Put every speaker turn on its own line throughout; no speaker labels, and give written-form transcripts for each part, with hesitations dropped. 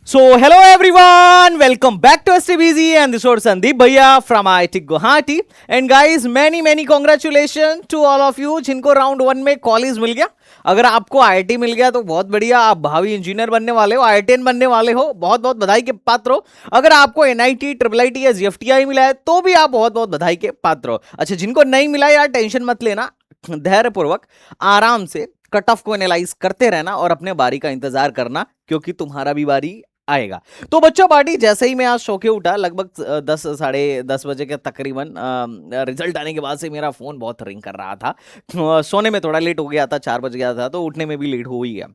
So, hello everyone, welcome back to STBZ and this is Sandeep Bhaiya from IIT Guwahati. And guys, many congratulations to all of you जिनको round one में college मिल गया. अगर आपको IIT मिल गया तो बहुत बढ़िया, आप भावी इंजीनियर बनने वाले हो, आईआईटीएन बनने वाले हो, बहुत बहुत बधाई के पात्र हो. अगर आपको एनआईटी, ट्रिपल आईटी या जीएफटीआई मिला है तो भी आप बहुत बहुत बधाई के पात्र हो. अच्छा, जिनको नहीं मिला यार टेंशन मत लेना, धैर्यपूर्वक आराम से कट ऑफ को एनालाइज करते रहना और अपने बारी का इंतजार करना, क्योंकि तुम्हारा भी बारी आएगा. तो बच्चों पार्टी, जैसे ही मैं आज सो के उठा लगभग 10 साढ़े 10 बजे के तकरीबन, रिजल्ट आने के बाद से मेरा फोन बहुत रिंग कर रहा था. सोने में थोड़ा लेट हो गया था, 4 बज गया था, तो उठने में भी लेट हो ही गया.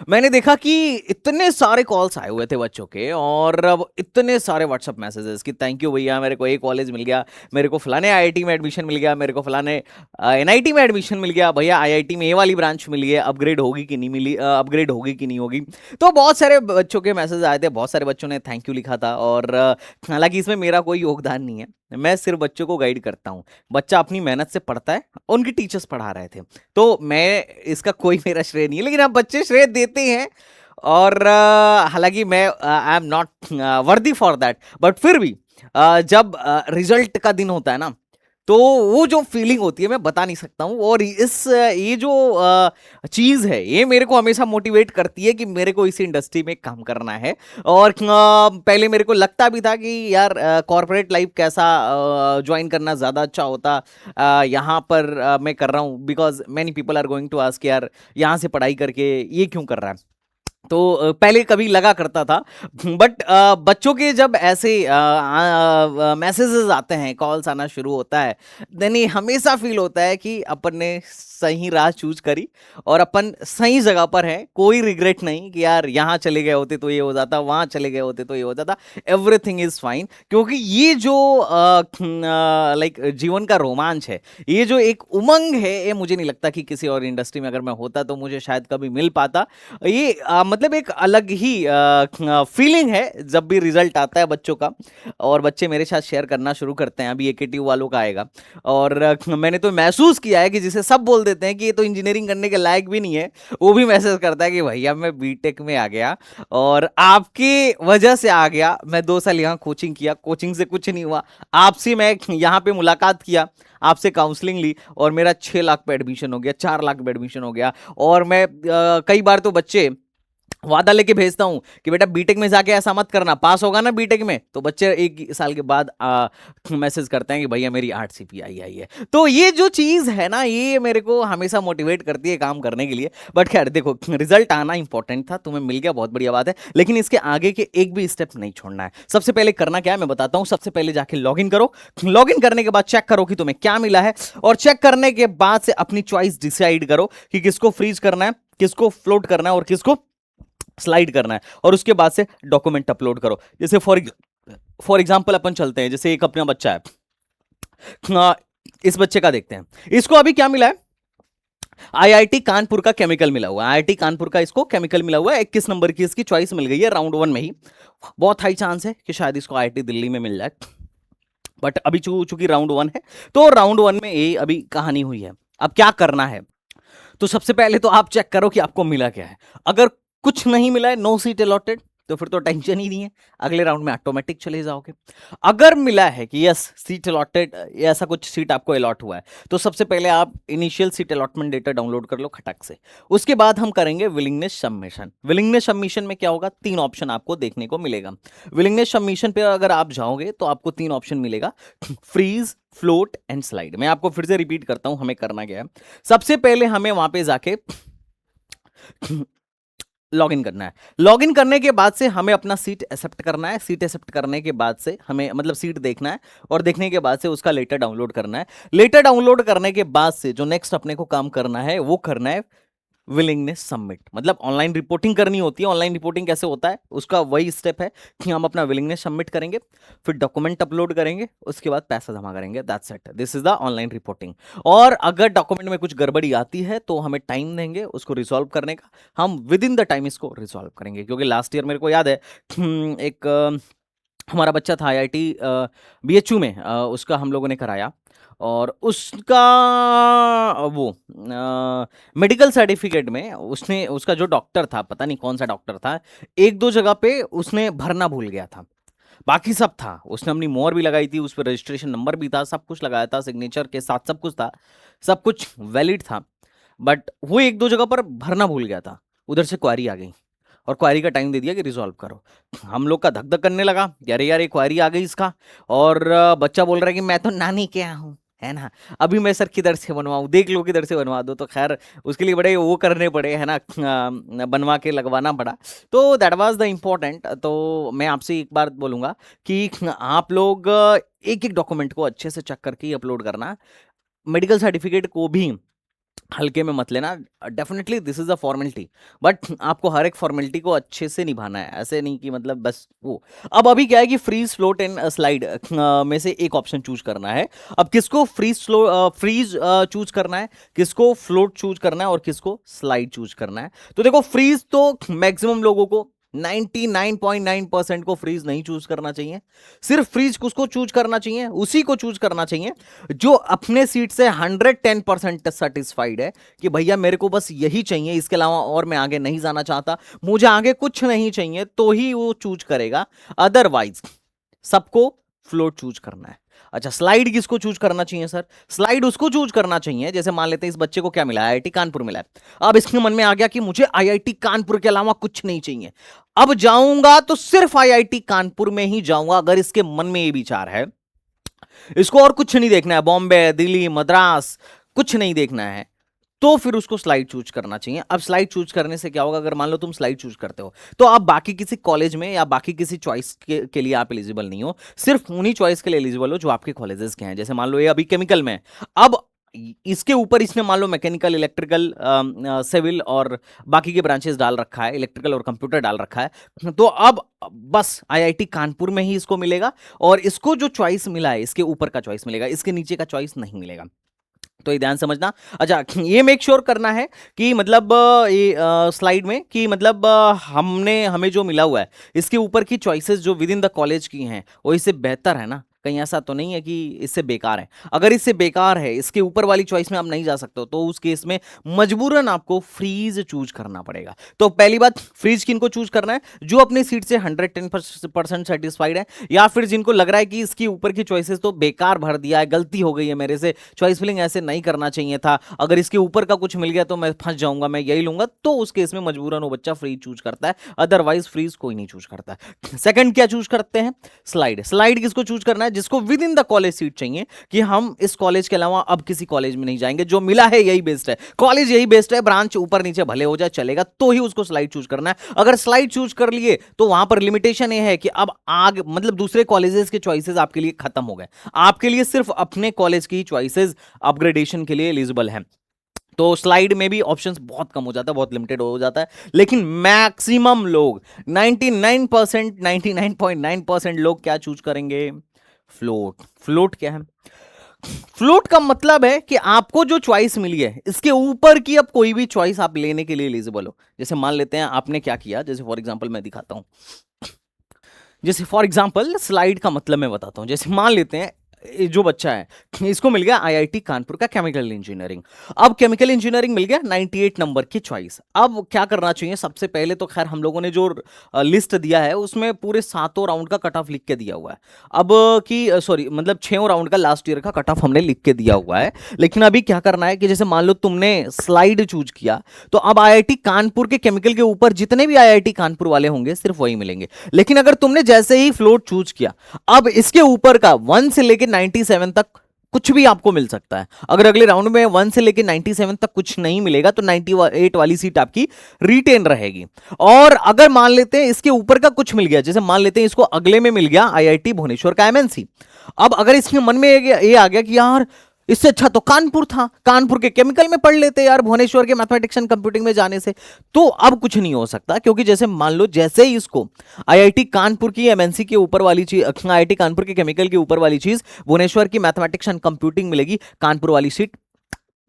मैंने देखा कि इतने सारे कॉल्स आए हुए थे बच्चों के, और अब इतने सारे व्हाट्सएप मैसेजेस कि थैंक यू भैया, मेरे को एक कॉलेज मिल गया, मेरे को फलाने आईआईटी में एडमिशन मिल गया, मेरे को फलाने एनआईटी में एडमिशन मिल गया, भैया आईआईटी में ये वाली ब्रांच मिली है, अपग्रेड होगी कि नहीं मिली, अपग्रेड होगी कि नहीं होगी. तो बहुत सारे बच्चों के मैसेज आए थे, बहुत सारे बच्चों ने थैंक यू लिखा था. और हालांकि इसमें मेरा कोई योगदान नहीं है, मैं सिर्फ बच्चों को गाइड करता हूँ. बच्चा अपनी मेहनत से पढ़ता है, उनकी टीचर्स पढ़ा रहे थे, तो मैं इसका कोई मेरा श्रेय नहीं है, लेकिन अब बच्चे श्रेय देते हैं. और हालांकि मैं I am not worthy for that, but फिर भी जब रिजल्ट का दिन होता है ना, तो वो जो फीलिंग होती है मैं बता नहीं सकता हूँ. और ये जो चीज़ है, ये मेरे को हमेशा मोटिवेट करती है कि मेरे को इस इंडस्ट्री में काम करना है. और पहले मेरे को लगता भी था कि यार कॉर्पोरेट लाइफ कैसा ज्वाइन करना ज़्यादा अच्छा होता. यहाँ पर मैं कर रहा हूँ because many people are going to ask यार यहाँ से पढ़ाई करके ये क्यों कर रहा है. तो पहले कभी लगा करता था, बट बच्चों के जब ऐसे मैसेजेस आते हैं, कॉल्स आना शुरू होता है, देन ये हमेशा फील होता है कि अपन ने सही राह चूज करी और अपन सही जगह पर है. कोई रिग्रेट नहीं कि यार यहाँ चले गए होते तो ये हो जाता, वहाँ चले गए होते तो ये हो जाता. एवरीथिंग इज फाइन, क्योंकि ये जो लाइक जीवन का रोमांच है, ये जो एक उमंग है, ये मुझे नहीं लगता कि किसी और इंडस्ट्री में अगर मैं होता तो मुझे शायद कभी मिल पाता. ये मतलब एक अलग ही फीलिंग है जब भी रिजल्ट आता है बच्चों का, और बच्चे मेरे साथ शेयर करना शुरू करते हैं. अभी एकेटीयू वालों का आएगा, और मैंने तो महसूस किया है कि जिसे सब बोल देते हैं कि ये तो इंजीनियरिंग करने के लायक भी नहीं है, वो भी मैसेज करता है कि भैया मैं बीटेक में आ गया और आपकी वजह से आ गया. मैं 2 साल यहाँ कोचिंग किया, कोचिंग से कुछ नहीं हुआ, आपसे मैं यहाँ पे मुलाकात किया, आपसे काउंसलिंग ली, और मेरा 6 लाख पे एडमिशन हो गया, 4 लाख पे एडमिशन हो गया. और मैं कई बार तो बच्चे वादा लेके भेजता हूं कि बेटा बीटेक में जाके ऐसा मत करना, पास होगा ना बीटेक में, तो बच्चे 1 साल के बाद मैसेज करते हैं कि भैया मेरी 8 सीपीआई आई है. तो ये जो चीज है ना, ये मेरे को हमेशा मोटिवेट करती है काम करने के लिए. बट खैर देखो, रिजल्ट आना इंपॉर्टेंट था, तुम्हें मिल गया, बहुत बढ़िया बात है, लेकिन इसके आगे के एक भी स्टेप नहीं छोड़ना है. सबसे पहले करना क्या है मैं बताता हूं. सबसे पहले जाके लॉग इन करो, लॉग इन करने के बाद चेक करो कि तुम्हें क्या मिला है, और चेक करने के बाद से अपनी चॉइस डिसाइड करो कि किसको फ्रीज करना है, किसको फ्लोट करना है, और किसको स्लाइड करना है. और उसके बाद से डॉक्यूमेंट अपलोड करो. जैसे फॉर एग्जांपल अपन चलते हैं, जैसे एक अपना बच्चा है, इस बच्चे का देखते हैं. इसको अभी क्या मिला है, आईआईटी कानपुर का केमिकल मिला हुआ है. आईआईटी कानपुर का इसको केमिकल मिला हुआ है. 21 नंबर की इसकी चॉइस मिल गई है राउंड 1 में ही. बहुत हाई चांस है कि शायद इसको आईआईटी दिल्ली में मिल जाए, बट अभी चूंकि राउंड 1 है, तो राउंड 1 में ये अभी कहानी हुई है. अब क्या करना है, तो सबसे पहले तो आप चेक करो कि आपको मिला क्या है. अगर कुछ नहीं मिला है, नो सीट अलॉटेड, तो फिर तो टेंशन ही नहीं है, अगले राउंड में ऑटोमेटिक चले जाओगे. अगर मिला है कि यस सीट अलॉटेड, ऐसा कुछ सीट आपको अलॉट हुआ है, तो सबसे पहले आप initial seat allotment data download कर लो खटक से. उसके बाद हम करेंगे विलिंगनेस सबमिशन. विलिंगनेस सबमिशन में क्या होगा, 3 ऑप्शन आपको देखने को मिलेगा. विलिंगनेस सबमिशन पे अगर आप जाओगे तो आपको 3 ऑप्शन मिलेगा, फ्रीज, फ्लोट एंड स्लाइड. मैं आपको फिर से रिपीट करता हूं हमें करना क्या है. सबसे पहले हमें वहां पे जाके लॉगिन करना है. लॉगिन करने के बाद से हमें अपना सीट एक्सेप्ट करना है. सीट एक्सेप्ट करने के बाद से हमें मतलब सीट देखना है, और देखने के बाद से उसका लेटर डाउनलोड करना है. लेटर डाउनलोड करने के बाद से जो नेक्स्ट अपने को काम करना है वो करना है विलिंगनेस सबमिट. मतलब ऑनलाइन रिपोर्टिंग करनी होती है. ऑनलाइन रिपोर्टिंग कैसे होता है, उसका वही स्टेप है कि हम अपना विलिंगनेस सबमिट करेंगे, फिर डॉक्यूमेंट अपलोड करेंगे, उसके बाद पैसा जमा करेंगे. That's it, this is the online reporting. और अगर डॉक्यूमेंट में कुछ गड़बड़ी आती है तो हमें टाइम देंगे उसको रिजॉल्व करने का. हम विद इन द टाइम इसको रिजॉल्व करेंगे, क्योंकि लास्ट ईयर मेरे को याद है एक हमारा बच्चा था आईआईटी बीएचयू में, उसका हम लोगों ने कराया। और उसका वो मेडिकल सर्टिफिकेट में उसने, उसका जो डॉक्टर था, पता नहीं कौन सा डॉक्टर था, एक दो जगह पे उसने भरना भूल गया था। बाकी सब था, उसने अपनी मोहर भी लगाई थी, उस पर रजिस्ट्रेशन नंबर भी था, सब कुछ लगाया था, सिग्नेचर के साथ सब कुछ था, सब कुछ वैलिड था। बट वो एक दो जगह पर भरना भूल गया था। उधर से क्वारी आ गई और क्वारी का टाइम दे दिया कि रिजॉल्व करो। हम लोग का धक धक करने लगा कि अरे यार, एक क्वारी आ गई इसका। और बच्चा बोल रहा है कि मैं तो नानी के यहाँ हूँ, है ना, अभी मैं सर किधर से बनवाऊं, देख लो किधर से बनवा दो। तो खैर उसके लिए बड़े वो करने पड़े, है ना, बनवा के लगवाना पड़ा। तो दैट वाज द इम्पोर्टेंट। तो मैं आपसे एक बार बोलूंगा कि आप लोग एक एक डॉक्यूमेंट को अच्छे से चेक करके ही अपलोड करना। मेडिकल सर्टिफिकेट को भी हल्के में मत लेना। Definitely this is a formality, but आपको हर एक फॉर्मेलिटी को अच्छे से निभाना है, ऐसे नहीं कि मतलब बस वो। अब अभी क्या है कि फ्रीज, फ्लोट एंड स्लाइड में से एक ऑप्शन चूज करना है। अब किसको फ्रीज चूज करना है, किसको फ्लोट चूज करना है और किसको स्लाइड चूज करना है। तो देखो, फ्रीज तो मैक्सिमम लोगों को 99.9% को फ्रीज नहीं चूज करना चाहिए। सिर्फ फ्रीज किसको चूज करना चाहिए, उसी को चूज करना चाहिए जो अपने सीट से 110% सेटिस्फाइड है कि भैया मेरे को बस यही चाहिए, इसके अलावा और मैं आगे नहीं जाना चाहता, मुझे आगे कुछ नहीं चाहिए, तो ही वो चूज करेगा। अदरवाइज सबको फ्लोट चूज करना है। अच्छा, स्लाइड किसको चूज करना चाहिए सर? स्लाइड उसको चूज करना चाहिए, जैसे मान लेते हैं इस बच्चे को क्या मिला, आईआईटी कानपुर मिला है। अब इसके मन में आ गया कि मुझे आईआईटी कानपुर के अलावा कुछ नहीं चाहिए, अब जाऊंगा तो सिर्फ आईआईटी कानपुर में ही जाऊंगा। अगर इसके मन में ये विचार है, इसको और कुछ नहीं देखना है, बॉम्बे, दिल्ली, मद्रास कुछ नहीं देखना है, तो फिर उसको स्लाइड चूज करना चाहिए। अब स्लाइड चूज करने से क्या होगा, अगर मान लो तुम स्लाइड चूज करते हो तो आप बाकी किसी कॉलेज में या बाकी किसी चॉइस के लिए आप एलिजिबल नहीं हो, सिर्फ उन्हीं चॉइस के लिए एलिजिबल हो जो आपके कॉलेजेस के हैं। जैसे मान लो ये अभी केमिकल में है, अब इसके ऊपर इसने मान लो मैकेनिकल, इलेक्ट्रिकल, सिविल और बाकी के ब्रांचेस डाल रखा है, इलेक्ट्रिकल और कंप्यूटर डाल रखा है, तो अब बस आईआईटी कानपुर में ही इसको मिलेगा। और इसको जो चॉइस मिला है, इसके ऊपर का चॉइस मिलेगा, इसके नीचे का चॉइस नहीं मिलेगा। तो ये ध्यान समझना। अच्छा, ये मेक श्योर करना है कि मतलब ये स्लाइड में कि मतलब हमें जो मिला हुआ है इसके ऊपर की चॉइसेस जो विद इन द कॉलेज की हैं वो इससे बेहतर है ना, कहीं ऐसा तो नहीं है कि इससे बेकार है। अगर इससे बेकार है, इसके ऊपर वाली चॉइस में आप नहीं जा सकते हो, तो उस केस में मजबूरन आपको फ्रीज चूज करना पड़ेगा। तो पहली बात, फ्रीज किनको चूज करना है, जो अपनी सीट से 110% सेटिस्फाइड है, या फिर जिनको लग रहा है कि इसकी ऊपर की चॉइसेस तो बेकार भर दिया है, गलती हो गई है मेरे से, चॉइस फिलिंग ऐसे नहीं करना चाहिए था, अगर इसके ऊपर का कुछ मिल गया तो मैं फंस जाऊंगा, मैं यही लूंगा, तो उस केस में मजबूरन वो बच्चा फ्रीज चूज करता है। अदरवाइज फ्रीज कोई नहीं चूज करता है। सेकंड क्या चूज करते हैं, स्लाइड। स्लाइड किसको चूज करना है, जिसको with in the college seat चाहिए कि हम इस कॉलेज के अलावा अब किसी कॉलेज में नहीं जाएंगे, जो मिला है यही बेस्ट है, कॉलेज यही बेस्ट है, ब्रांच ऊपर नीचे भले हो जाए चलेगा, तो ही उसको स्लाइड चूज करना है। अगर स्लाइड चूज कर लिए तो वहां पर लिमिटेशन ये है कि अब आग मतलब दूसरे कॉलेजेस के चॉइसेस आपके लिए खत्म हो गए, आपके लिए सिर्फ अपने कॉलेज की चॉइसेस अपग्रेडेशन के लिए एलिजिबल हैं। तो स्लाइड में भी ऑप्शंस बहुत कम हो जाता है, बहुत लिमिटेड हो जाता है। लेकिन मैक्सिमम लोग 99%, 99.9% लोग क्या चूज करेंगे, फ्लोट। फ्लोट क्या है, फ्लोट का मतलब है कि आपको जो चॉइस मिली है इसके ऊपर की अब कोई भी चॉइस आप लेने के लिए एलिजिबल हो। जैसे मान लेते हैं आपने क्या किया, जैसे फॉर एग्जांपल मैं दिखाता हूं, जैसे फॉर एग्जांपल स्लाइड का मतलब मैं बताता हूं। जैसे मान लेते हैं ये जो बच्चा है इसको मिल गया आईआईटी कानपुर का केमिकल इंजीनियरिंग। अब केमिकल इंजीनियरिंग मिल गया 98 नंबर की चॉइस। अब क्या करना चाहिए, सबसे पहले तो खैर हम लोगों ने जो लिस्ट दिया है उसमें पूरे 7 राउंड का कट ऑफ लिख के दिया हुआ है। अब कि सॉरी मतलब 6 राउंड का लास्ट ईयर का कट ऑफ हमने लिख के दिया हुआ है। लेकिन अभी क्या करना है कि जैसे मान लो तुमने स्लाइड चूज किया, तो अब आईआईटी कानपुर के केमिकल के ऊपर जितने भी आईआईटी कानपुर वाले होंगे सिर्फ वही मिलेंगे। लेकिन अगर तुमने जैसे ही फ्लोट चूज किया, अब इसके ऊपर का 1 से लेकर 97 तक कुछ भी आपको मिल सकता है। अगर अगले राउंड में 1 से लेकर 97 तक कुछ नहीं मिलेगा तो 98 वाली सीट आपकी रिटेन रहेगी। और अगर मान लेते हैं इसके ऊपर का कुछ मिल गया, जैसे मान लेते हैं इसको अगले में मिल गया आईआईटी भुवनेश्वर का एमएनसी, अब अगर इसके मन में ये आ गया कि यार इससे अच्छा तो कानपुर था, कानपुर के केमिकल में पढ़ लेते यार भुवनेश्वर के मैथमेटिक्स एंड कंप्यूटिंग में जाने से, तो अब कुछ नहीं हो सकता। क्योंकि जैसे मान लो जैसे ही इसको आईआईटी कानपुर की एमएनसी के ऊपर वाली चीज, आईआईटी कानपुर के केमिकल के ऊपर वाली चीज भुवनेश्वर की मैथमेटिक्स एंड कंप्यूटिंग मिलेगी, कानपुर वाली सीट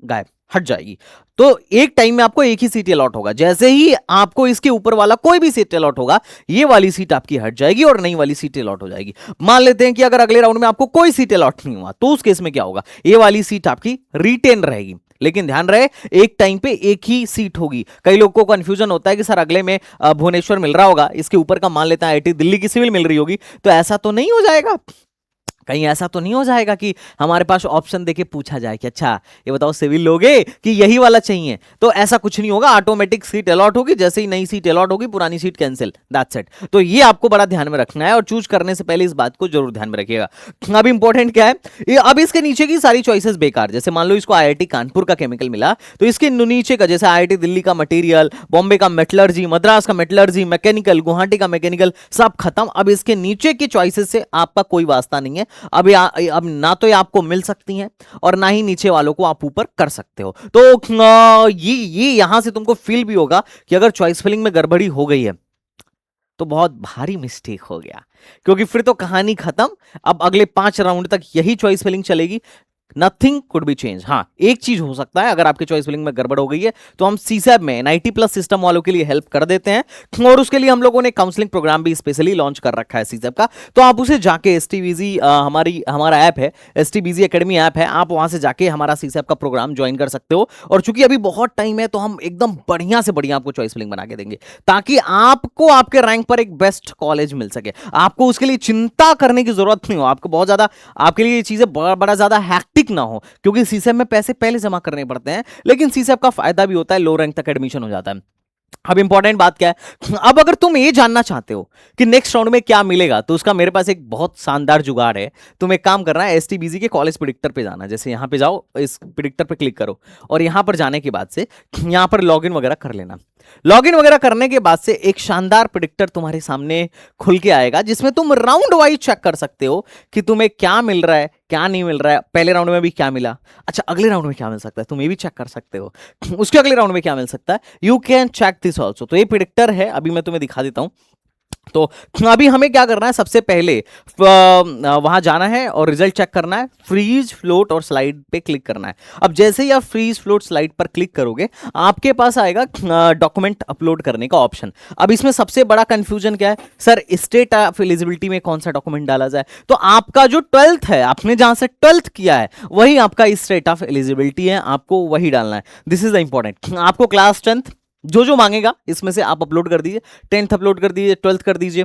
गायब, हट जाएगी। तो एक टाइम में आपको एक ही सीट अलॉट होगा। जैसे ही आपको इसके ऊपर वाला कोई भी सीट अलॉट होगा, ये वाली सीट आपकी हट जाएगी और नई वाली सीट अलॉट हो जाएगी। मान लेते हैं कि अगर अगले राउंड में आपको कोई सीट अलॉट नहीं हुआ, तो उस केस में क्या होगा, ये वाली सीट आपकी रिटेन रहेगी। लेकिन ध्यान रहे, एक टाइम पे एक ही सीट होगी। कई लोगों को कंफ्यूजन होता है कि सर अगले में भुवनेश्वर मिल रहा होगा, इसके ऊपर का मान लेते हैं आईआईटी दिल्ली की सिविल मिल रही होगी, तो ऐसा तो नहीं हो जाएगा, कहीं ऐसा तो नहीं हो जाएगा कि हमारे पास ऑप्शन देके पूछा जाए कि अच्छा ये बताओ सिविल लोगे कि यही वाला चाहिए। तो ऐसा कुछ नहीं होगा, ऑटोमेटिक सीट अलॉट होगी, जैसे ही नई सीट अलॉट होगी पुरानी सीट कैंसिल, दैट्स इट। तो ये आपको बड़ा ध्यान में रखना है और चूज करने से पहले इस बात को जरूर ध्यान में रखिएगा। अब इंपॉर्टेंट क्या है, ये अब इसके नीचे की सारी चॉइसेस बेकार। जैसे मान लो इसको आईआईटी कानपुर का केमिकल मिला, तो इसके नीचे का जैसे आईआईटी दिल्ली का मटेरियल, बॉम्बे का मेटलर्जी, मद्रास का मेटलर्जी, मैकेनिकल, गुवाहाटी का मैकेनिकल, सब खत्म। अब इसके नीचे की चॉइसेस से आपका कोई वास्ता नहीं है। अब ना तो ये आपको मिल सकती हैं और ना ही नीचे वालों को आप ऊपर कर सकते हो। तो ये यहां से तुमको फील भी होगा कि अगर चॉइस फिलिंग में गड़बड़ी हो गई है तो बहुत भारी मिस्टेक हो गया, क्योंकि फिर तो कहानी खत्म। अब अगले 5 राउंड तक यही चॉइस फिलिंग चलेगी, नथिंग कुड बी चेंज। हाँ, एक चीज हो सकता है, अगर आपके चॉइस फिलिंग में गड़बड़ हो गई है तो हम सीसैब में 90+ सिस्टम वालों के लिए हेल्प कर देते हैं, और उसके लिए हम लोगों ने काउंसलिंग प्रोग्राम भी स्पेशली लॉन्च कर रखा है सीसैब का। तो आप उसे जाके एसटीबीजी हमारा ऐप है, एसटीबीजी एकेडमी ऐप है, आप वहां से जाके हमारा सीसैब का प्रोग्राम ज्वाइन कर सकते हो। और चूंकि अभी बहुत टाइम है तो हम एकदम बढ़िया से बढ़िया आपको चॉइस फिलिंग बना के देंगे, ताकि आपको आपके रैंक पर एक बेस्ट कॉलेज मिल सके। आपको उसके लिए चिंता करने की जरूरत नहीं हो, आपको बहुत ज्यादा आपके लिए ये चीजें बड़ा ज्यादा हैक्टिक ना हो, क्योंकि सीसैब में पैसे पहले जमा करने पड़ते हैं, लेकिन सीसैब का फायदा भी होता है, लो रैंक तक एडमिशन हो जाता है। अब इंपॉर्टेंट बात क्या है, अब अगर तुम ये जानना चाहते हो कि नेक्स्ट राउंड में क्या मिलेगा, तो उसका मेरे पास एक बहुत शानदार जुगाड़ है। तुम एक काम करना है, एसटीबीजी के कॉलेज प्रेडिक्टर पे जाना। जैसे यहां पे जाओ, इस प्रेडिक्टर पे क्लिक करो और यहां पर जाने के बाद से यहां पर लॉगिन वगैरह कर लेना। लॉगिन वगैरह करने के बाद से एक शानदार प्रेडिक्टर तुम्हारे सामने खुल के आएगा, जिसमें तुम राउंड वाइज चेक कर सकते हो कि तुम्हें क्या मिल रहा है, क्या नहीं मिल रहा है। पहले राउंड में भी क्या मिला, अच्छा अगले राउंड में क्या मिल सकता है, तुम ये भी चेक कर सकते हो। उसके अगले राउंड में क्या मिल सकता है, you can check this also. तो ये प्रेडिक्टर है, अभी मैं तुम्हें दिखा देता हूं। तो अभी हमें क्या करना है, सबसे पहले वहां जाना है और रिजल्ट चेक करना है। फ्रीज, फ्लोट और स्लाइड पे क्लिक करना है। अब जैसे ही आप फ्रीज, फ्लोट, स्लाइड पर क्लिक करोगे, आपके पास आएगा डॉक्यूमेंट अपलोड करने का ऑप्शन। अब इसमें सबसे बड़ा कंफ्यूजन क्या है, सर स्टेट ऑफ एलिजिबिलिटी में कौन सा डॉक्यूमेंट डाला जाए। तो आपका जो 12th है, आपने जहां से 12th किया है वही आपका स्टेट ऑफ एलिजिबिलिटी है, आपको वही डालना है। This is the important. आपको क्लास 10th जो मांगेगा इसमें से आप अपलोड कर दीजिए, 10th अपलोड कर दीजिए, 12th कर दीजिए।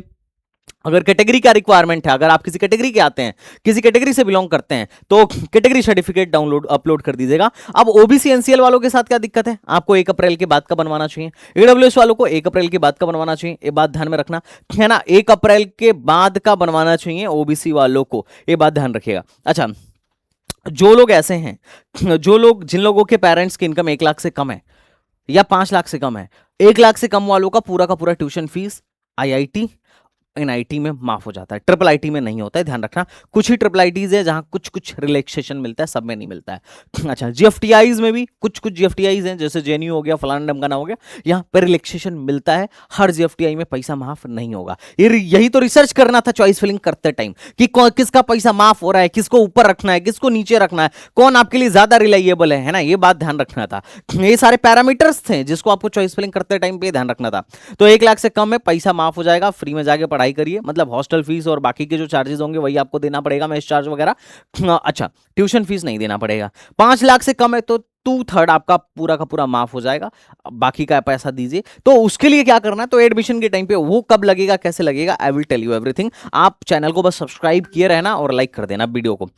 अगर कैटेगरी का रिक्वायरमेंट है, अगर आप किसी कैटेगरी के आते हैं, किसी कैटेगरी से बिलोंग करते हैं, तो कैटेगरी सर्टिफिकेट डाउनलोड अपलोड कर दीजिएगा। अब ओबीसी एनसीएल वालों के साथ क्या दिक्कत है, आपको 1 अप्रैल के बाद का बनवाना चाहिए। ईडब्ल्यूएस वालों को 1 अप्रैल के बाद का बनवाना चाहिए, ये बात ध्यान में रखना है ना, 1 अप्रैल के बाद का बनवाना चाहिए ओबीसी वालों को, ये बात ध्यान रखिएगा। अच्छा, जो लोग ऐसे हैं, जिन लोगों के पेरेंट्स की इनकम 1 लाख से कम है या 5 लाख से कम है, 1 लाख से कम वालों का पूरा ट्यूशन फीस आईआईटी एनआईटी में माफ हो जाता है, ट्रिपल आईटी में नहीं होता है, ध्यान रखना। कुछ ही ट्रिपल आईटीज है जहां कुछ रिलैक्सेशन मिलता है, सब में नहीं मिलता है। अच्छा, जीएफटीआईज में भी कुछ जीएफटीआईज हैं, जैसे जेएनयू हो गया, फलाना ढमकाना हो गया, यहाँ पर रिलैक्सेशन मिलता है। हर जीएफटीआई में पैसा माफ नहीं होगा। यही तो रिसर्च करना था चॉइस फिलिंग करते टाइम, कि किसका पैसा माफ हो रहा है, किसको ऊपर रखना है, किसको नीचे रखना है, कौन आपके लिए ज्यादा रिलायबल है ना, ये बात ध्यान रखना था। ये सारे पैरामीटर्स थे जिसको आपको चॉइस फिलिंग करते टाइम पे ध्यान रखना था। तो 1 लाख से कम में पैसा माफ हो जाएगा, फ्री में जाके पढ़ाई करिए, मतलब हॉस्टल फीस और बाकी के जो चार्जेस होंगे वही आपको देना पड़ेगा, मेस चार्ज वगैरह। अच्छा, ट्यूशन फीस नहीं देना पड़ेगा। 5 लाख से कम है तो 2/3 आपका पूरा का पूरा माफ हो जाएगा, बाकी का पैसा दीजिए। तो उसके लिए क्या करना है, तो एडमिशन के टाइम पे वो कब लगेगा, कैसे लगेगा, I will tell you everything. आप चैनल को बस सब्सक्राइब किए रहना और लाइक कर देना वीडियो को।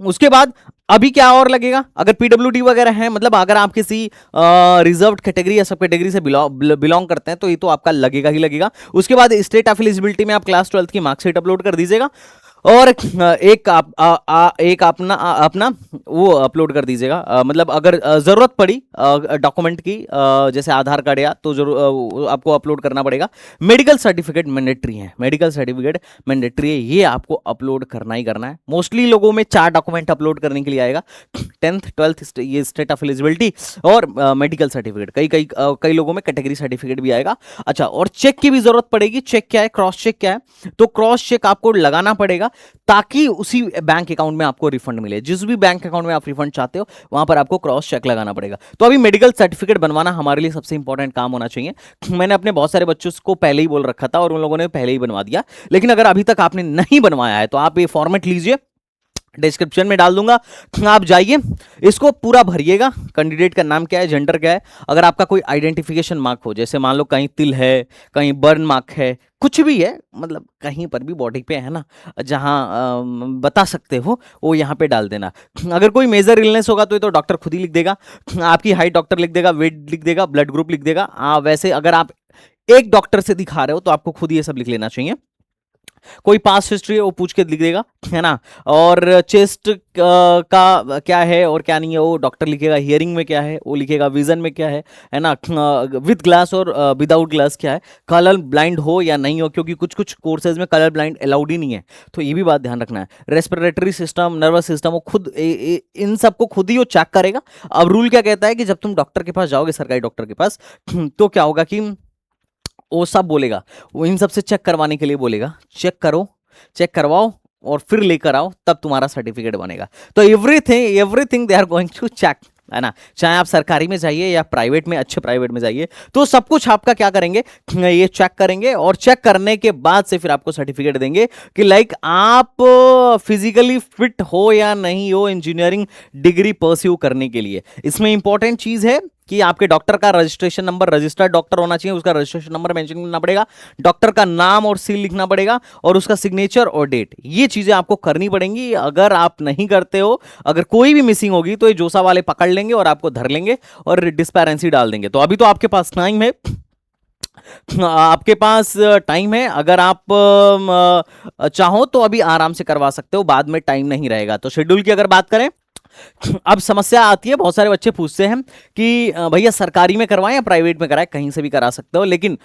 उसके बाद अभी क्या और लगेगा, अगर पीडब्ल्यूडी वगैरह है, मतलब अगर आप किसी रिजर्व्ड कैटेगरी या सब कैटेगरी से बिलोंग करते हैं, तो ये तो आपका लगेगा ही लगेगा। उसके बाद स्टेट ऑफ एलिजिबिलिटी में आप क्लास 12th की मार्कशीट अपलोड कर दीजिएगा, और एक अपना वो अपलोड कर दीजिएगा। मतलब अगर जरूरत पड़ी डॉक्यूमेंट की, जैसे आधार कार्ड या, तो जरूर आपको अपलोड करना पड़ेगा। मेडिकल सर्टिफिकेट मैंडेटरी है, मेडिकल सर्टिफिकेट मैंडेटरी है, ये आपको अपलोड करना ही करना है। मोस्टली लोगों में 4 डॉक्यूमेंट अपलोड करने के लिए आएगा, 10th 12th ये स्टेट ऑफ एलिजिबिलिटी और मेडिकल सर्टिफिकेट। कई लोगों में कैटेगरी सर्टिफिकेट भी आएगा। अच्छा, और चेक की भी जरूरत पड़ेगी। चेक क्या है, क्रॉस चेक क्या है, तो क्रॉस चेक आपको लगाना पड़ेगा ताकि उसी बैंक अकाउंट में आपको रिफंड मिले। जिस भी बैंक अकाउंट में आप रिफंड चाहते हो वहां पर आपको क्रॉस चेक लगाना पड़ेगा। तो अभी मेडिकल सर्टिफिकेट बनवाना हमारे लिए सबसे इंपॉर्टेंट काम होना चाहिए। मैंने अपने बहुत सारे बच्चों को पहले ही बोल रखा था और उन लोगों ने पहले ही बनवा दिया, लेकिन अगर अभी तक आपने नहीं बनवाया है तो आप ये फॉर्मेट लीजिए, डिस्क्रिप्शन में डाल दूंगा, आप जाइए इसको पूरा भरिएगा। कैंडिडेट का नाम क्या है, जेंडर क्या है, अगर आपका कोई आइडेंटिफिकेशन मार्क हो, जैसे मान लो कहीं तिल है, कहीं बर्न मार्क है, कुछ भी है, मतलब कहीं पर भी बॉडी पे है ना जहां बता सकते हो, वो यहाँ पे डाल देना। अगर कोई मेजर इलनेस होगा तो ये तो डॉक्टर खुद ही लिख देगा, आपकी हाइट डॉक्टर लिख देगा, वेट लिख देगा, ब्लड ग्रुप लिख देगा। वैसे अगर आप एक डॉक्टर से दिखा रहे हो तो आपको खुद ये सब लिख लेना चाहिए। कोई पास्ट हिस्ट्री है वो पूछ के लिख देगा, है ना। और चेस्ट का क्या है और क्या नहीं है वो डॉक्टर लिखेगा, हियरिंग में क्या है वो लिखेगा, विजन में क्या है ना, विद ग्लास और विदाउट ग्लास क्या है, कलर ब्लाइंड हो या नहीं हो, क्योंकि कुछ कुछ कोर्सेज में कलर ब्लाइंड अलाउड ही नहीं है, तो ये भी बात ध्यान रखना है। रेस्पिरेटरी सिस्टम, नर्वस सिस्टम, वो खुद इन सबको खुद ही वो चेक करेगा। अब रूल क्या कहता है कि जब तुम डॉक्टर के पास जाओगे, सरकारी डॉक्टर के पास, तो क्या होगा कि वो सब बोलेगा, वो इन सबसे चेक करवाने के लिए बोलेगा, चेक करो, चेक करवाओ और फिर लेकर आओ, तब तुम्हारा सर्टिफिकेट बनेगा। तो everything they are going to check, है ना। चाहे आप सरकारी में जाइए या प्राइवेट में, अच्छे प्राइवेट में जाइए, तो सब कुछ आपका क्या करेंगे, ये चेक करेंगे और चेक करने के बाद से फिर आपको सर्टिफिकेट देंगे कि लाइक आप फिजिकली फिट हो या नहीं हो इंजीनियरिंग डिग्री परस्यू करने के लिए। इसमें इंपॉर्टेंट चीज है कि आपके डॉक्टर का रजिस्ट्रेशन नंबर, रजिस्टर्ड डॉक्टर होना चाहिए, उसका रजिस्ट्रेशन नंबर मेंशन करना पड़ेगा, डॉक्टर का नाम और सील लिखना पड़ेगा और उसका सिग्नेचर और डेट, ये चीजें आपको करनी पड़ेंगी। अगर आप नहीं करते हो, अगर कोई भी मिसिंग होगी तो ये जोसा वाले पकड़ लेंगे और आपको धर लेंगे और डिस्पेरेंसी डाल देंगे। तो अभी तो आपके पास टाइम है, आपके पास टाइम है, अगर आप चाहो तो अभी आराम से करवा सकते हो, बाद में टाइम नहीं रहेगा। तो शेड्यूल की अगर बात करें, अब समस्या आती है, बहुत सारे बच्चे पूछते हैं कि भैया सरकारी में करवाएं या प्राइवेट में कराएं, कहीं से भी करा सकते हो, लेकिन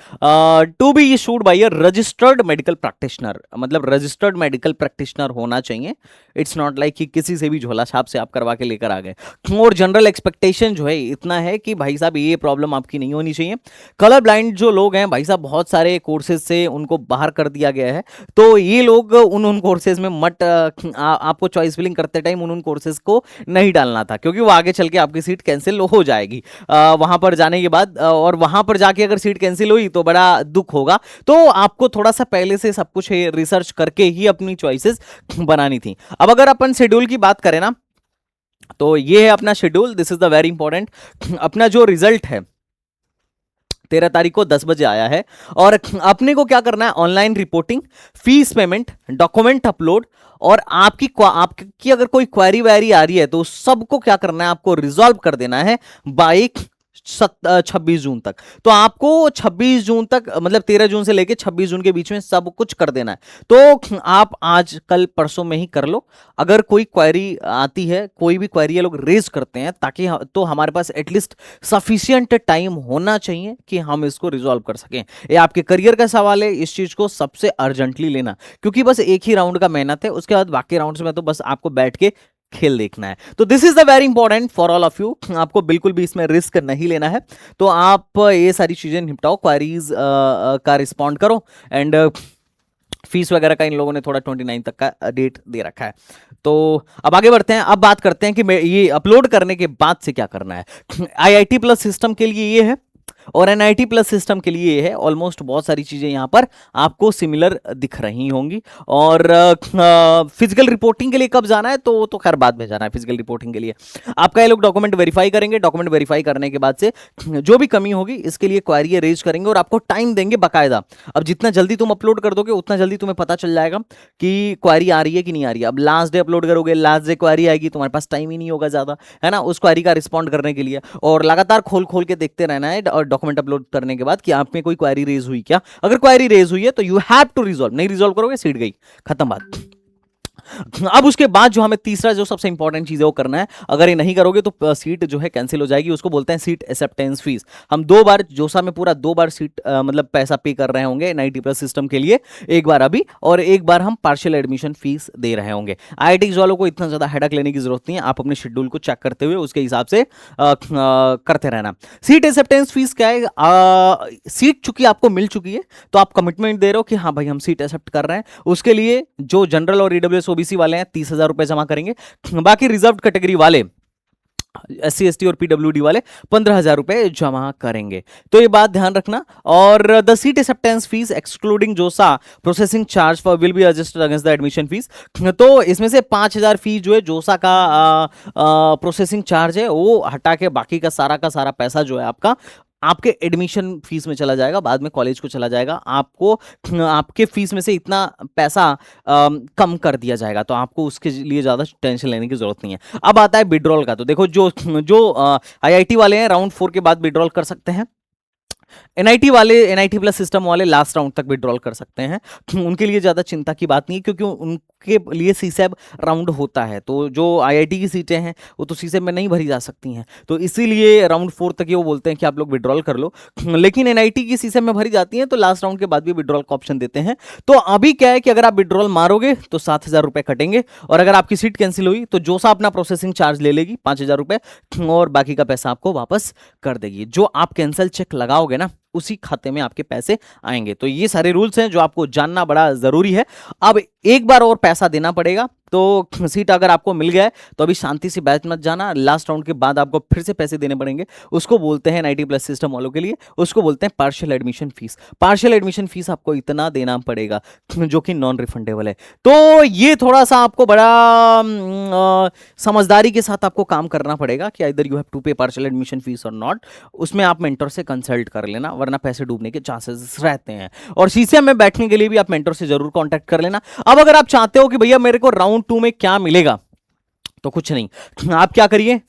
to be issued by a registered medical practitioner, मतलब रजिस्टर्ड मेडिकल प्रैक्टिशनर होना चाहिए। इट्स नॉट लाइक कि किसी से भी झोला छाप से आप करवा के लेकर आ गए। और जनरल एक्सपेक्टेशन जो है इतना है कि भाई साहब ये प्रॉब्लम आपकी नहीं होनी चाहिए। कलर ब्लाइंड जो लोग हैं भाई साहब, बहुत सारे कोर्सेज से उनको बाहर कर दिया गया है, तो ये लोग उन कोर्सेज में मत आपको चॉइस फिलिंग करते टाइम उन कोर्सेज को नहीं डालना था, क्योंकि वो आगे चल के आपकी सीट कैंसिल हो जाएगी वहां पर जाने के बाद, और वहां पर जाके अगर सीट कैंसिल हुई तो बड़ा दुख होगा। तो आपको थोड़ा सा पहले से सब कुछ रिसर्च करके ही अपनी चॉइसेस बनानी थी। अब अगर अपन शेड्यूल की बात करें ना, तो ये है अपना schedule, this is the very important. अपना जो रिजल्ट है 13 तारीख को 10 बजे आया है, और अपने को क्या करना है, online reporting, fees payment, document upload, और आपकी अगर कोई क्वेरी वैरी आ रही है तो सबको क्या करना है, आपको रिजॉल्व कर देना है बाय 26 जून तक। तो आपको 26 जून तक, मतलब 13 जून से लेके 26 जून के बीच में सब कुछ कर देना है। तो आप आज कल परसों में ही कर लो। अगर कोई क्वेरी आती है, कोई भी क्वेरी ये लोग रेज करते हैं, ताकि तो हमारे पास एटलीस्ट सफिशिएंट टाइम होना चाहिए कि हम इसको रिजॉल्व कर सकें। ये आपके करियर का सवाल है, इस चीज को सबसे अर्जेंटली लेना, क्योंकि बस एक ही राउंड का मेहनत है, उसके बाद बाकी राउंड्स में तो बस आपको बैठ के खेल देखना है। तो this is the very important for all of you, आपको बिल्कुल भी इसमें रिस्क नहीं लेना है। तो आप ये सारी चीजें निपटाओ, क्वेरीज का रिस्पॉन्ड करो, एंड फीस वगैरह का इन लोगों ने थोड़ा 29 तक का डेट दे रखा है। तो अब आगे बढ़ते हैं, अब बात करते हैं कि ये अपलोड करने के बाद से क्या करना है। IIT प्लस सिस्टम के लिए ये है और NIT प्लस सिस्टम के लिए ये है। ऑलमोस्ट बहुत सारी चीजें यहां पर आपको सिमिलर दिख रही होंगी। और फिजिकल रिपोर्टिंग के लिए कब जाना है, तो खैर बाद में जाना है। फिजिकल रिपोर्टिंग के लिए आपका ये लोग डॉक्यूमेंट वेरीफाई करेंगे, डॉक्यूमेंट वेरीफाई करने के बाद से जो भी कमी होगी इसके लिए क्वेरी रेज करेंगे और आपको टाइम देंगे बाकायदा। अब जितना जल्दी तुम अपलोड कर दोगे उतना जल्दी तुम्हें पता चल जाएगा कि क्वेरी आ रही है कि नहीं आ रही है। अब लास्ट डे अपलोड करोगे, लास्ट डे क्वेरी आएगी, तुम्हारे पास टाइम ही नहीं होगा ज्यादा, है ना, उस क्वेरी का रिस्पॉन्ड करने के लिए। और लगातार खोल खोल के देखते रहना है और डॉक्यूमेंट अपलोड करने के बाद कि आप में कोई क्वेरी रेज हुई क्या। अगर क्वेरी रेज हुई है तो यू हैव टू रिजॉल्व, नहीं रिजॉल्व करोगे सीट गई, खत्म बात। अब उसके बाद जो हमें तीसरा जो सबसे इंपॉर्टेंट चीज है वो करना है। अगर ये नहीं करोगे तो सीट जो है कैंसिल हो जाएगी। उसको बोलते हैं सीट एक्सेप्टेंस फीस। हम 2 बार जोसा में पूरा 2 बार सीट मतलब पैसा पे कर रहे होंगे एनआईटी प्लस सिस्टम के लिए, एक बार अभी और एक बार हम पार्शियल एडमिशन फीस दे रहे होंगे। आईआईटी वालों को इतना ज्यादा हेडक लेने की जरूरत नहीं है, आप अपने शेड्यूल को चेक करते हुए उसके हिसाब से करते रहना। सीट एक्सेप्टेंस फीस क्या है? सीट चूंकि आपको मिल चुकी है तो आप कमिटमेंट दे रहे हो कि हाँ भाई हम सीट एक्सेप्ट कर रहे हैं। उसके लिए जो जनरल और ईडब्ल्यूएस ओबीसी वाले हैं 30,000 रुपए जमा करेंगे। बाकी रिजर्व कैटेगरी वाले SC ST और PWD वाले 15,000 रुपए जमा करेंगे। तो ये बात ध्यान रखना। और the seat acceptance fees excluding JoSAA processing charge for will be adjusted against the admission fees. तो इसमें से 5,000 फीस जो है जोसा का प्रोसेसिंग चार्ज है वो हटा के बाकी का सारा पैसा जो है आपका आपके एडमिशन फीस में चला जाएगा, बाद में कॉलेज को चला जाएगा। आपको आपके फीस में से इतना पैसा कम कर दिया जाएगा, तो आपको उसके लिए ज़्यादा टेंशन लेने की जरूरत नहीं है। अब आता है विड्रॉल का। तो देखो जो जो आईआईटी वाले हैं राउंड 4 के बाद विड्रॉल कर सकते हैं। एनआईटी वाले, एनआईटी प्लस सिस्टम वाले लास्ट राउंड तक विड्रॉल कर सकते हैं। उनके लिए ज़्यादा चिंता की बात नहीं है क्योंकि उनके लिए सीसैब राउंड होता है। तो जो आईआईटी की सीटें हैं वो तो सीसैब में नहीं भरी जा सकती हैं, तो इसीलिए राउंड 4 तक ये वो बोलते हैं कि आप लोग विड्रॉल कर लो। लेकिन एनआईटी की सीसैब में भरी जाती हैं तो लास्ट राउंड के बाद भी विड्रॉल का ऑप्शन देते हैं। तो अभी क्या है कि अगर आप विड्रॉल मारोगे तो 7,000 रुपये कटेंगे, और अगर आपकी सीट कैंसिल हुई तो जोसा अपना प्रोसेसिंग चार्ज ले लेगी 5,000 रुपये, और बाकी का पैसा आपको वापस कर देगी। जो आप कैंसिल चेक लगाओगे ना उसी खाते में आपके पैसे आएंगे। तो ये सारे रूल्स हैं जो आपको जानना बड़ा जरूरी है। अब एक बार और पैसा देना पड़ेगा, तो सीट अगर आपको मिल गया है तो अभी शांति से बैच मत जाना। लास्ट राउंड के बाद आपको फिर से पैसे देने पड़ेंगे। उसको बोलते हैं एनआईटी प्लस सिस्टम वालों के लिए, उसको बोलते हैं partial admission fees. Partial admission fees आपको इतना देना पड़ेगा जो कि नॉन रिफंडेबल है। तो ये थोड़ा सा आपको बड़ा समझदारी के साथ आपको काम करना पड़ेगा कि इधर यू हैव टू पे पार्शियल एडमिशन फीस और नॉट। उसमें आप मेंटर से कंसल्ट कर लेना, वरना पैसे डूबने के चांसेस रहते हैं। और सीसीएम में बैठने के लिए भी आप मेंटर से जरूर कांटेक्ट कर लेना। अब अगर आप चाहते हो कि भैया मेरे को राउंड 2 में क्या मिलेगा, तो कुछ नहीं, आप क्या करिए,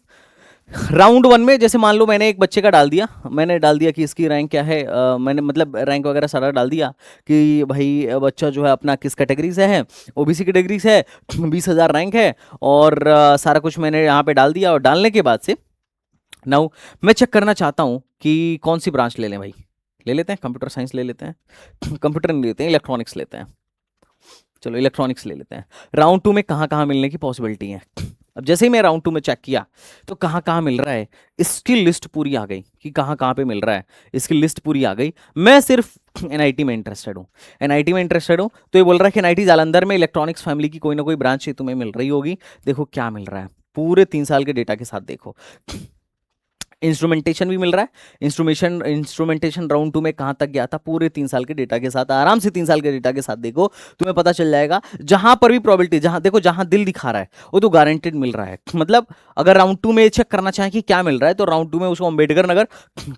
राउंड 1 में जैसे मान लो मैंने एक बच्चे का डाल दिया कि इसकी रैंक क्या है, मैंने मतलब रैंक वगैरह सारा डाल दिया कि भाई बच्चा जो है अपना किस कैटेगरी से है, ओबीसी कैटेगरी से है, 20,000 रैंक है, और सारा कुछ मैंने यहाँ पे डाल दिया। और डालने के बाद से नाउ मैं चेक करना चाहता हूँ कि कौन सी ब्रांच ले लें। भाई ले लेते हैं कंप्यूटर साइंस ले लेते हैं, कंप्यूटर नहीं लेते हैं, इलेक्ट्रॉनिक्स लेते हैं। चलो इलेक्ट्रॉनिक्स ले लेते हैं। राउंड 2 में कहाँ कहाँ मिलने की पॉसिबिलिटी है। अब जैसे ही मैं राउंड 2 में चेक किया तो कहाँ कहाँ मिल रहा है, इसकी लिस्ट पूरी आ गई कि कहाँ कहाँ पे मिल रहा है, इसकी लिस्ट पूरी आ गई। मैं सिर्फ एनआईटी में इंटरेस्टेड हूँ, तो ये बोल रहा है कि एनआईटी जालंधर में इलेक्ट्रॉनिक्स फैमिली की कोई ना कोई ब्रांच तुम्हें मिल रही होगी। देखो क्या मिल रहा है, पूरे 3 साल के डेटा के साथ देखो। इंस्ट्रूमेंटेशन भी मिल रहा है। इंस्ट्रूमेंटेशन राउंड 2 में कहां तक गया था, पूरे 3 साल के डेटा के साथ, आराम से 3 साल के डेटा के साथ देखो, तुम्हें पता चल जाएगा। जहां पर भी प्रोबेबिलिटी, जहां दिल दिखा रहा है वो तो गारंटेड मिल रहा है। मतलब अगर राउंड 2 में चेक करना चाहें कि क्या मिल रहा है, तो राउंड 2 में उसको अम्बेडकर नगर,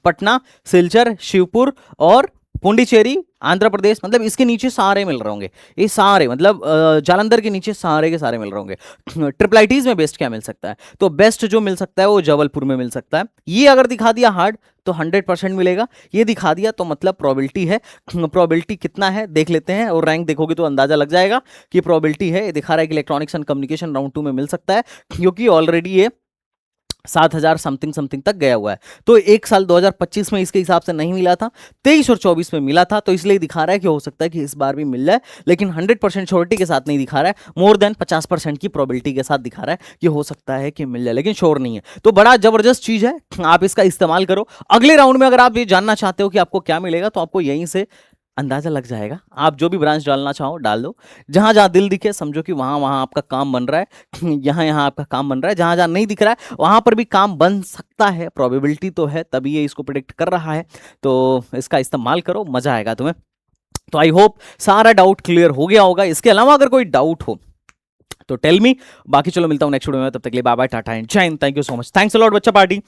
पटना, सिलचर, शिवपुर और पुंडीचेरी, आंध्र प्रदेश, मतलब इसके नीचे सारे मिल रहे होंगे। ये सारे मतलब जालंधर के नीचे सारे के सारे मिल रहे होंगे। ट्रिपल आईटीज में बेस्ट क्या मिल सकता है, तो बेस्ट जो मिल सकता है वो जबलपुर में मिल सकता है। ये अगर दिखा दिया हार्ड तो 100% मिलेगा, ये दिखा दिया तो मतलब प्रोबेबिलिटी है। प्रोबेबिलिटी कितना है देख लेते हैं, और रैंक देखोगे तो अंदाजा लग जाएगा कि प्रोबेबिलिटी है। ये दिखा रहा है कि इलेक्ट्रॉनिक्स एंड कम्युनिकेशन राउंड 2 में मिल सकता है, क्योंकि ऑलरेडी ये 7,000 समथिंग तक गया हुआ है। तो एक साल 2025 में इसके हिसाब से नहीं मिला था, 23 और 24 में मिला था, तो इसलिए दिखा रहा है कि हो सकता है कि इस बार भी मिल जाए, लेकिन 100% श्योरिटी के साथ नहीं दिखा रहा है। मोर देन 50% की प्रोबेबिलिटी के साथ दिखा रहा है कि हो सकता है कि मिल जाए, लेकिन श्योर नहीं है। तो बड़ा जबरदस्त चीज है, आप इसका इस्तेमाल करो। अगले राउंड में अगर आप ये जानना चाहते हो कि आपको क्या मिलेगा, तो आपको यहीं से अंदाजा लग जाएगा। आप जो भी ब्रांच डालना चाहो डाल दो, जहां जहां दिल दिखे समझो कि वहां वहां आपका काम बन रहा है, यहाँ यहाँ आपका काम बन रहा है। जहां जहां नहीं दिख रहा है वहां पर भी काम बन सकता है, प्रोबेबिलिटी तो है, तभी ये इसको प्रेडिक्ट कर रहा है। तो इसका इस्तेमाल करो, मजा आएगा तुम्हें। तो आई होप सारा डाउट क्लियर हो गया होगा। इसके अलावा अगर कोई डाउट हो तो टेल मी। बाकी चलो मिलता हूं नेक्स्ट वीडियो में, तब तक के लिए बाय बाय, टाटा एंड जय Hind. Thank you so much, thanks a lot बच्चा पार्टी।